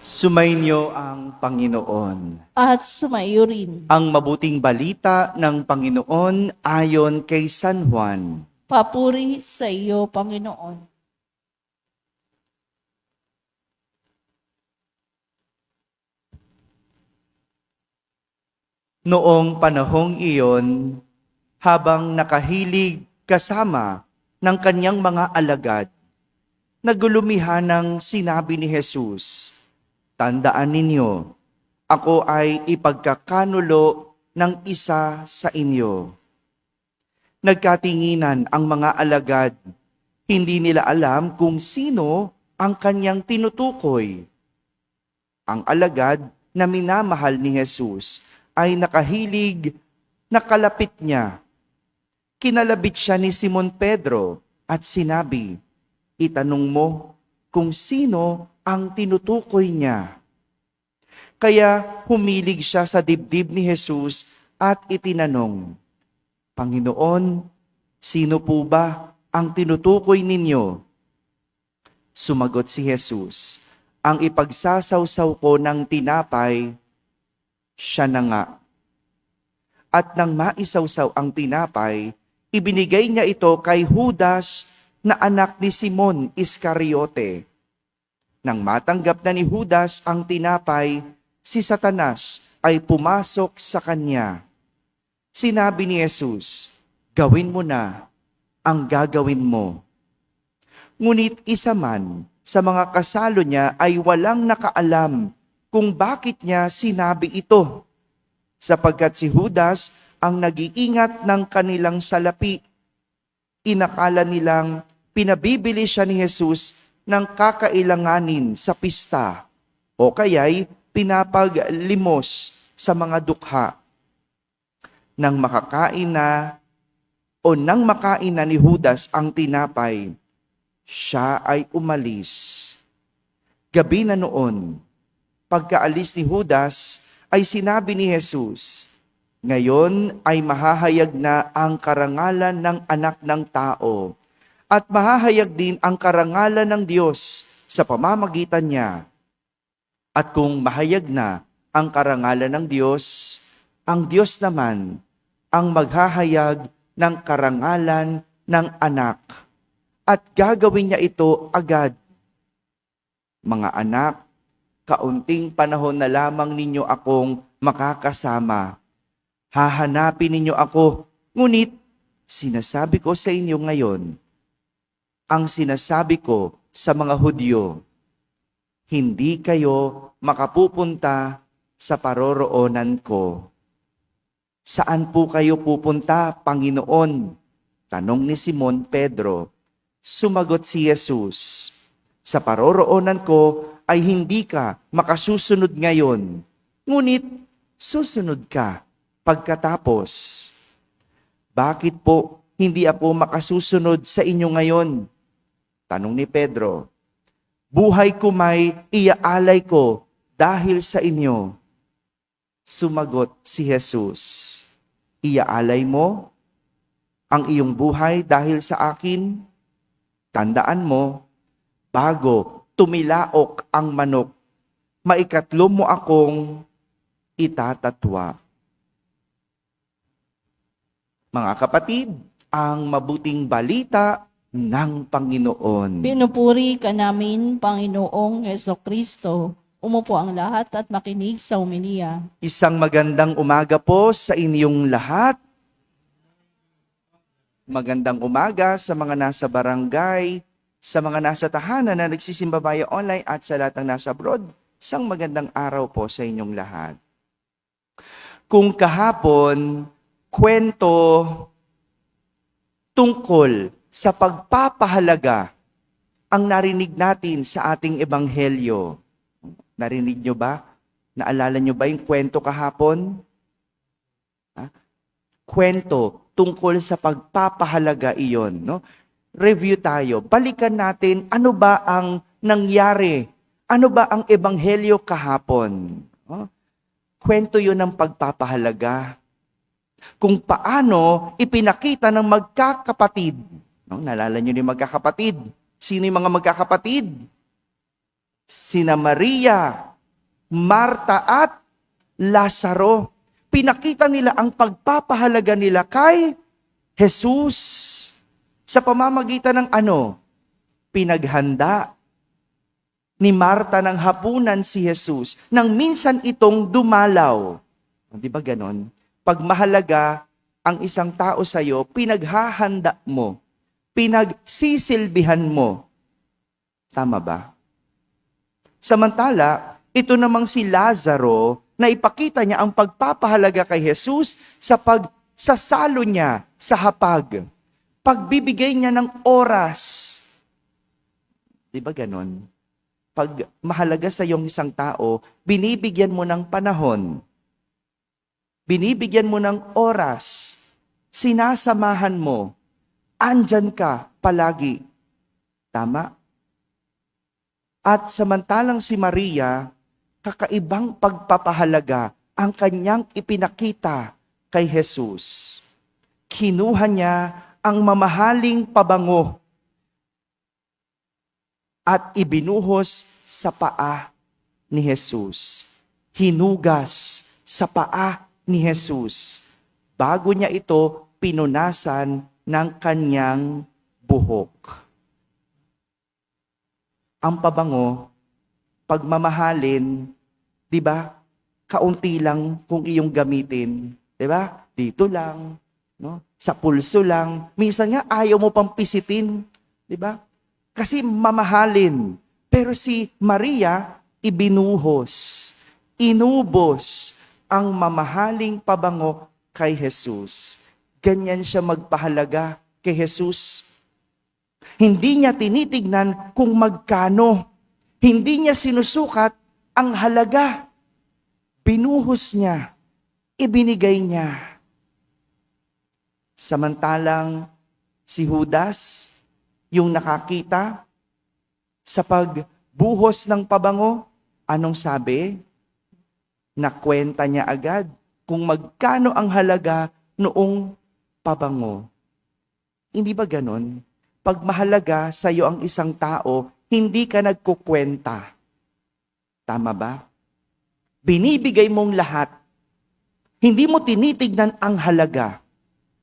Sumainyo ang Panginoon. At sumaiyo rin. Ang mabuting balita ng Panginoon ayon kay San Juan. Papuri sa iyo, Panginoon. Noong panahong iyon, habang nakahilig kasama ng kanyang mga alagad, nagulumihan ng sinabi ni Jesus, "Tandaan ninyo, ako ay ipagkakanulo ng isa sa inyo." Nagkatinginan ang mga alagad. Hindi nila alam kung sino ang kanyang tinutukoy. Ang alagad na minamahal ni Jesus ay nakahilig na kalapit niya. Kinalabit siya ni Simon Pedro at sinabi, "Itanong mo kung sino ang tinutukoy niya." Kaya humilig siya sa dibdib ni Jesus at itinanong, "Panginoon, sino po ba ang tinutukoy ninyo?" Sumagot si Jesus, "Ang ipagsasawsaw ko ng tinapay, siya na nga." At nang maisawsaw ang tinapay, ibinigay niya ito kay Judas na anak ni Simon Iscariote. Nang matanggap na ni Judas ang tinapay, si Satanas ay pumasok sa kanya. Sinabi ni Jesus, "Gawin mo na ang gagawin mo." Ngunit isa man sa mga kasalo niya ay walang nakaalam kung bakit niya sinabi ito, sapagkat si Judas ang nag-iingat ng kanilang salapi. Inakala nilang pinabibili siya ni Jesus ng kakailanganin sa pista o kaya'y pinapaglimos sa mga dukha. Nang makain na ni Judas ang tinapay, siya ay umalis. Gabi na noon, pagkaalis ni Judas, ay sinabi ni Jesus, "Ngayon ay mahahayag na ang karangalan ng anak ng tao at mahahayag din ang karangalan ng Diyos sa pamamagitan niya. At kung mahayag na ang karangalan ng Diyos, ang Diyos naman ang maghahayag ng karangalan ng anak at gagawin niya ito agad. Mga anak, kaunting panahon na lamang ninyo akong makakasama. Hahanapin ninyo ako, ngunit sinasabi ko sa inyo ngayon, ang sinasabi ko sa mga Hudyo, hindi kayo makapupunta sa paroroonan ko." "Saan po kayo pupunta, Panginoon?" tanong ni Simon Pedro. Sumagot si Jesus, "Sa paroroonan ko ay hindi ka makasusunod ngayon, ngunit susunod ka pagkatapos." "Bakit po hindi ako makasusunod sa inyo ngayon?" tanong ni Pedro. "Buhay ko may iaalay ko dahil sa inyo." Sumagot si Jesus, "Iaalay mo ang iyong buhay dahil sa akin? Tandaan mo, bago tumilaok ang manok, maikatlo mo akong itatatwa." Mga kapatid, ang mabuting balita ng Panginoon. Pinupuri ka namin, Panginoong Hesukristo. Umupo ang lahat at makinig sa homilya. Isang magandang umaga po sa inyong lahat. Magandang umaga sa mga nasa barangay, sa mga nasa tahanan na nagsisimba via online at sa lahat ng nasa abroad. Isang magandang araw po sa inyong lahat. Kung kahapon, kwento tungkol sa pagpapahalaga ang narinig natin sa ating ebanghelyo. Narinig nyo ba? Naalala nyo ba yung kwento kahapon? Kwento tungkol sa pagpapahalaga iyon. No? Review tayo. Balikan natin ano ba ang nangyari. Ano ba ang ebanghelyo kahapon? Kwento yun ng pagpapahalaga. Kung paano ipinakita ng magkakapatid. No? Naalala nyo yung magkakapatid? Sino yung mga magkakapatid? Sina Maria Marta at Lazaro. Pinakita nila ang pagpapahalaga nila kay Jesus sa pamamagitan ng ano? Pinaghanda ni Marta ng hapunan si Jesus nang minsan itong dumalaw. Di ba ganon? Pag mahalaga ang isang tao sa'yo, pinaghahanda mo, pinagsisilbihan mo. Tama ba? Samantala, ito namang si Lazaro na ipakita niya ang pagpapahalaga kay Jesus sa pagsasalo niya sa hapag. Pagbibigay niya ng oras. Di ba ganon? Pag mahalaga sa iyong isang tao, binibigyan mo ng panahon. Binibigyan mo ng oras. Sinasamahan mo. Andyan ka palagi. Tama? At samantalang si Maria, kakaibang pagpapahalaga ang kanyang ipinakita kay Jesus. Kinuha niya ang mamahaling pabango at ibinuhos sa paa ni Jesus. Hinugas sa paa ni Jesus. Bago niya ito pinunasan ng kanyang buhok. Ang pabango, pagmamahalin, di ba? Kaunti lang kung iyong gamitin. Di ba? Dito lang, no? Sa pulso lang. Minsan nga ayaw mo pang pisitin. Di ba? Kasi mamahalin. Pero si Maria, ibinuhos, inubos ang mamahaling pabango kay Jesus. Ganyan siya magpahalaga kay Jesus. Hindi niya tinitignan kung magkano. Hindi niya sinusukat ang halaga. Binuhos niya. Ibinigay niya. Samantalang si Judas, yung nakakita sa pagbuhos ng pabango, anong sabi? Nakwenta niya agad kung magkano ang halaga noong pabango. Hindi ba ganon? Pag mahalaga sa iyo ang isang tao, hindi ka nagkukwenta. Tama ba? Binibigay mong lahat. Hindi mo tinitignan ang halaga.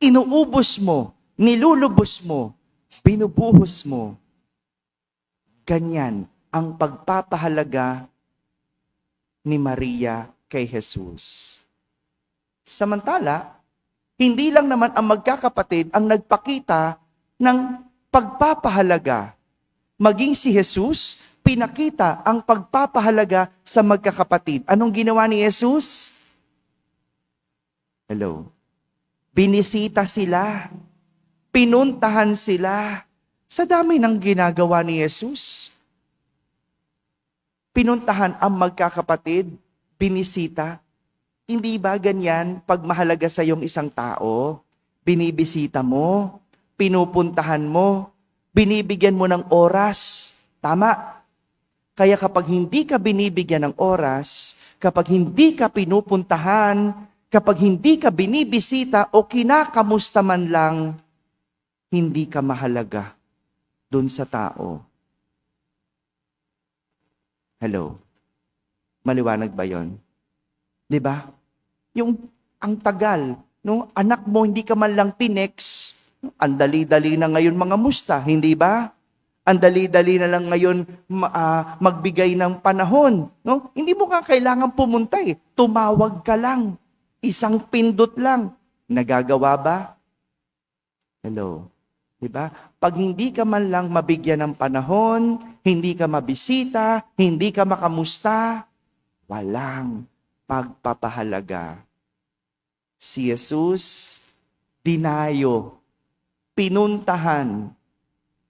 Inuubos mo, nilulubos mo, binubuhos mo. Ganyan ang pagpapahalaga ni Maria kay Jesus. Samantala, hindi lang naman ang magkakapatid ang nagpakita ng pagpapahalaga. Maging si Jesus, pinakita ang pagpapahalaga sa magkakapatid. Anong ginawa ni Jesus? Hello? Binisita sila. Pinuntahan sila. Sa dami ng ginagawa ni Jesus. Pinuntahan ang magkakapatid, binisita. Hindi ba ganyan pag mahalaga sa iyong isang tao? Binibisita mo, pinupuntahan mo, binibigyan mo ng oras. Tama. Kaya kapag hindi ka binibigyan ng oras, kapag hindi ka pinupuntahan, kapag hindi ka binibisita o kinakamusta man lang, hindi ka mahalaga dun sa tao. Hello? Maliwanag ba yon? 'Di ba? Yung ang tagal, no? Anak mo hindi ka man lang tinext. Ang dali-dali na ngayon mga musta, hindi ba? Ang dali-dali na lang ngayon magbigay ng panahon, no? Hindi mo ka kailangan pumunta eh. Tumawag ka lang. Isang pindot lang. Nagagawa ba? Hello? 'Di ba? Pag hindi ka man lang mabigyan ng panahon, hindi ka mabisita, hindi ka makamusta, walang pagpapahalaga. Si Jesus, dinayo, pinuntahan,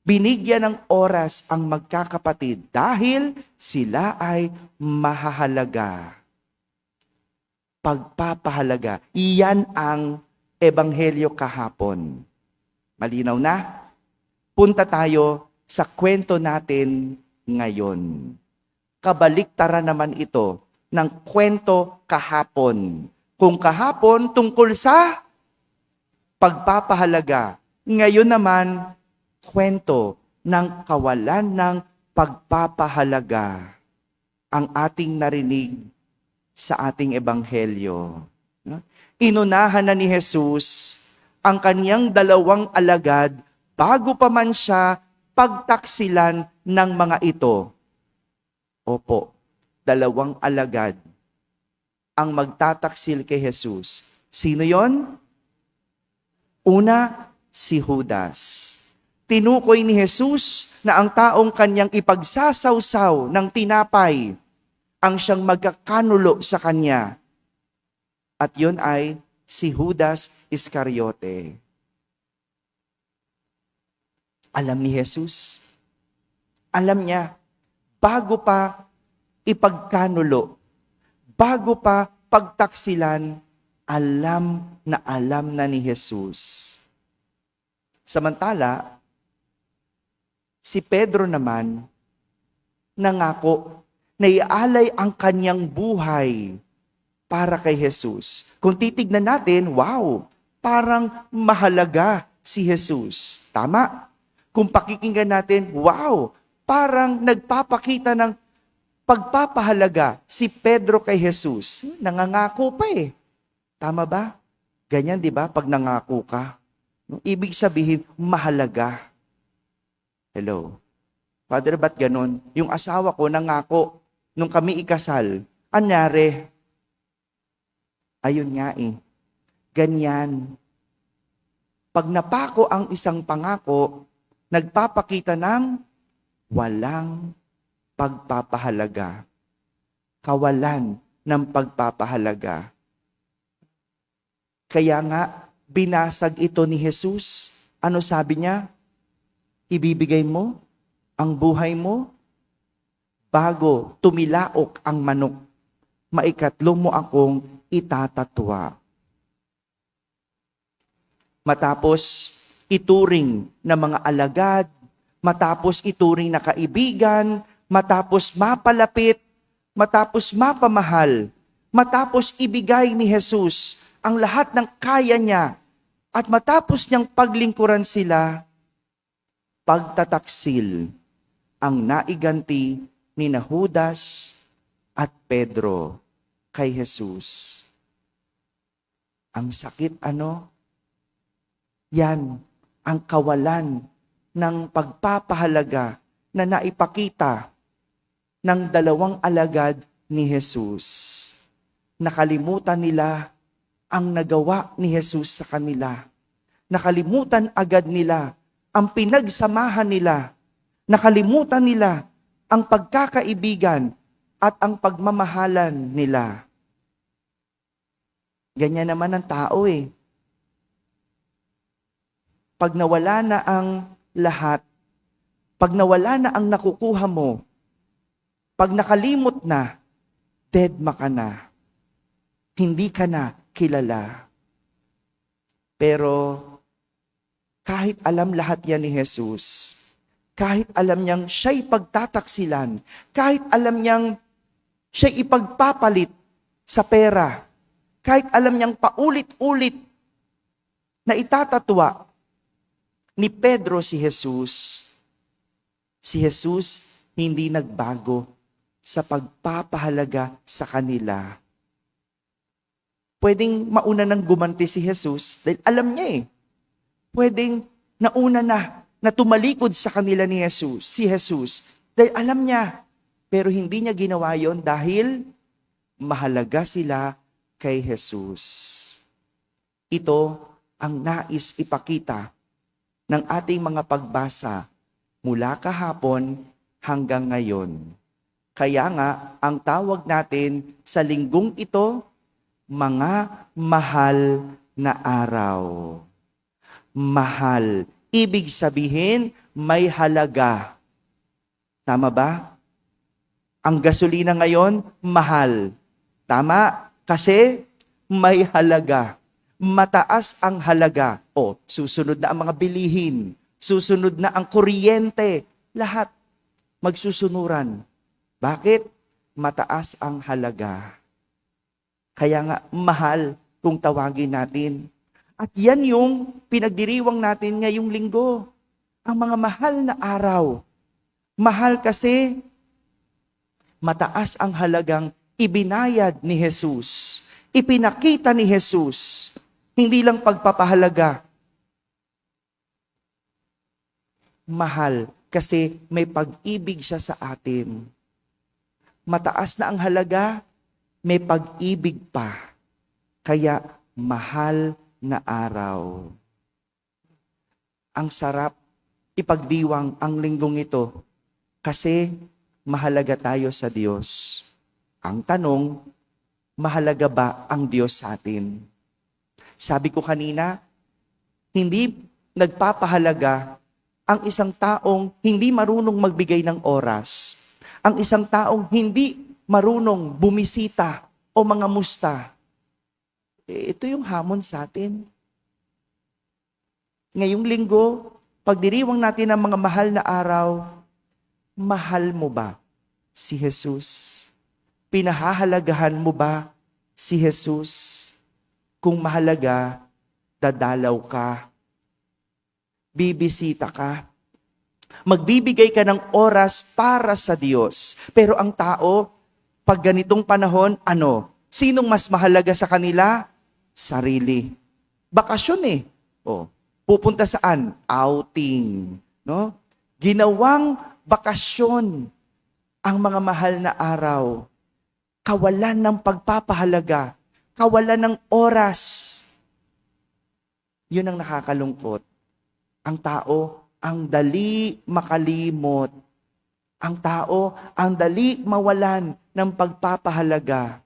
binigyan ng oras ang magkakapatid dahil sila ay mahahalaga. Pagpapahalaga. Iyan ang ebanghelyo kahapon. Malinaw na? Punta tayo sa kwento natin ngayon. Kabaliktaran naman ito ng kwento kahapon. Kung kahapon tungkol sa pagpapahalaga, ngayon naman kwento ng kawalan ng pagpapahalaga. ang ating narinig sa ating ebanghelyo. No? Inunahan na ni Jesus ang kaniyang 2 alagad bago pa man siya pagtaksilan ng mga ito. Opo, 2 alagad ang magtataksil kay Jesus. Sino yon? Una, si Judas. Tinukoy ni Jesus na ang taong kanyang ipagsasawsaw ng tinapay ang siyang magkakanulo sa kanya. At yon ay si Judas Iscariote. Alam ni Jesus, alam niya, bago pa ipagkanulo, bago pa pagtaksilan, alam na ni Jesus. Samantala, si Pedro naman, nangako na ialay ang kanyang buhay para kay Jesus. Kung titignan natin, wow, parang mahalaga si Jesus. Tama? Kung pakikinggan natin, wow, parang nagpapakita ng pagpapahalaga si Pedro kay Jesus. Nangangako pa eh. Tama ba? Ganyan, di ba? Pag nangako ka. Ibig sabihin, mahalaga. Hello. Father, ba't ganun? Yung asawa ko nangako nung kami ikasal. Anyari? Ayun nga eh. Ganyan. Pag napako ang isang pangako, nagpapakita ng walang pagpapahalaga. Kawalan ng pagpapahalaga. Kaya nga, binasag ito ni Jesus. Ano sabi niya? Ibibigay mo ang buhay mo bago tumilaok ang manok. Maikatlo mo akong itatatwa. Matapos ituring na mga alagad, matapos ituring na kaibigan, matapos mapalapit, matapos mapamahal, matapos ibigay ni Jesus ang lahat ng kaya niya, at matapos niyang paglingkuran sila, pagtataksil ang naiganti ni Judas at Pedro kay Jesus. Ang sakit ano? Yan ang kawalan ng pagpapahalaga na naipakita ng 2 alagad ni Jesus. Nakalimutan nila ang nagawa ni Jesus sa kanila. Nakalimutan agad nila ang pinagsamahan nila. Nakalimutan nila ang pagkakaibigan at ang pagmamahalan nila. Ganyan naman ang tao eh. Pag nawala na ang lahat, pag nawala na ang nakukuha mo, pag nakalimot na, deadma ka na. Hindi ka na kilala. Pero kahit alam lahat yan ni Jesus, kahit alam niyang siya'y pagtataksilan, kahit alam niyang siya'y ipagpapalit sa pera, kahit alam niyang paulit-ulit na itatatwa ni Pedro si Jesus hindi nagbago sa pagpapahalaga sa kanila. Pwedeng mauna nang gumanti si Jesus dahil alam niya eh. Pwedeng nauna na tumalikod sa kanila ni Jesus, si Jesus, dahil alam niya. Pero hindi niya ginawa yon dahil mahalaga sila kay Jesus. Ito ang nais ipakita ng ating mga pagbasa mula kahapon hanggang ngayon. Kaya nga, ang tawag natin sa linggong ito, mga mahal na araw. Mahal. Ibig sabihin, may halaga. Tama ba? Ang gasolina ngayon, mahal. Tama? Kasi may halaga. Mataas ang halaga. O, susunod na ang mga bilihin. Susunod na ang kuryente. Lahat magsusunuran. Bakit? Mataas ang halaga. Kaya nga, mahal kung tawagin natin. At yan yung pinagdiriwang natin ngayong linggo. Ang mga mahal na araw. Mahal kasi Mataas ang halagang ibinayad ni Jesus. Ipinakita ni Jesus. Hindi lang pagpapahalaga. Mahal kasi may pag-ibig siya sa atin. Mataas na ang halaga, may pag-ibig pa. Kaya mahal na araw. Ang sarap ipagdiwang ang linggong ito kasi mahalaga tayo sa Diyos. Ang tanong, mahalaga ba ang Diyos sa atin? Sabi ko kanina, hindi nagpapahalaga ang isang taong hindi marunong magbigay ng oras. Ang isang taong hindi marunong bumisita o mga musta. Ito yung hamon sa atin. Ngayong linggo, pagdiriwang natin ang mga mahal na araw, mahal mo ba si Jesus? Pinahahalagahan mo ba si Jesus? Kung mahalaga, dadalaw ka, bibisita ka, magbibigay ka ng oras para sa Diyos. Pero ang tao, pag ganitong panahon, sinong mas mahalaga sa kanila? Sarili. Bakasyon eh. Pupunta saan? Outing. No? Ginawang bakasyon ang mga mahal na araw. Kawalan ng pagpapahalaga. Kawalan ng oras. Yun ang nakakalungkot. Ang tao, ang dali makalimot. Ang tao, ang dali mawalan ng pagpapahalaga.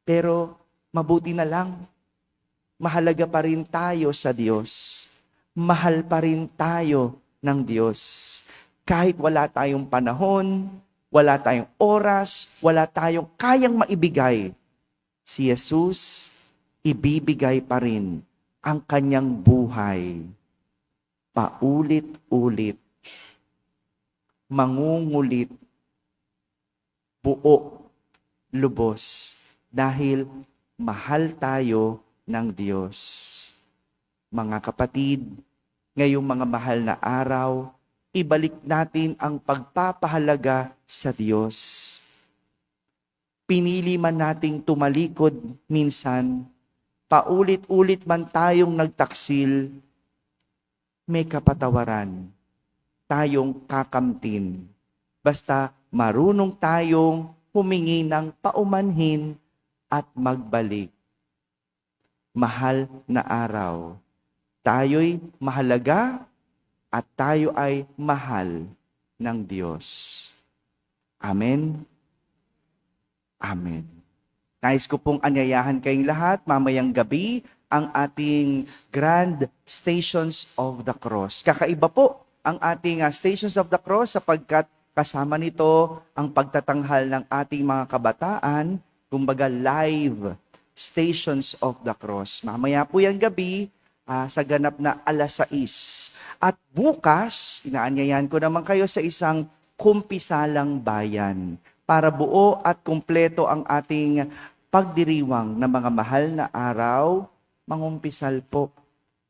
Pero mabuti na lang, mahalaga pa rin tayo sa Diyos. Mahal pa rin tayo ng Diyos. Kahit wala tayong panahon, wala tayong oras, wala tayong kayang maibigay, si Jesus, ibibigay pa rin ang kanyang buhay. Paulit-ulit, mangungulit, buo, lubos, dahil mahal tayo ng Diyos. Mga kapatid, ngayong mga mahal na araw, ibalik natin ang pagpapahalaga sa Diyos. Pinili man nating tumalikod minsan, paulit-ulit man tayong nagtaksil, may kapatawaran, tayong kakamtin. Basta marunong tayong humingi ng paumanhin at magbalik. Mahal na araw. Tayo'y mahalaga at tayo ay mahal ng Diyos. Amen? Amen. Nais ko pong anyayahan kayong lahat mamayang gabi ang ating Grand Stations of the Cross. Kakaiba po ang ating Stations of the Cross sapagkat kasama nito ang pagtatanghal ng ating mga kabataan, kumbaga live Stations of the Cross. Mamaya po yung gabi sa ganap na 6:00. At bukas, inaanyayahan ko naman kayo sa isang kumpisalang bayan para buo at kumpleto ang ating pagdiriwang ng mga mahal na araw, mangumpisal po,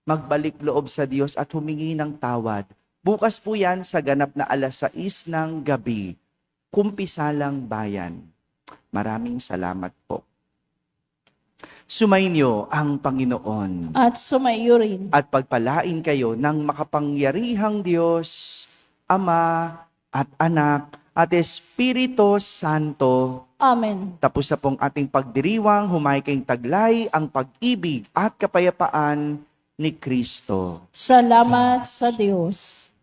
magbalik loob sa Diyos at humingi ng tawad. Bukas po yan sa ganap na 6:00 ng gabi, kumpisalang bayan. Maraming salamat po. Sumainyo ang Panginoon At sumaiyo rin. at pagpalain kayo ng makapangyarihang Diyos, Ama at Anak at Espiritu Santo. Amen. Tapos na pong ating pagdiriwang, humay kayong taglay ang pag-ibig at kapayapaan ni Kristo. Salamat sa Diyos.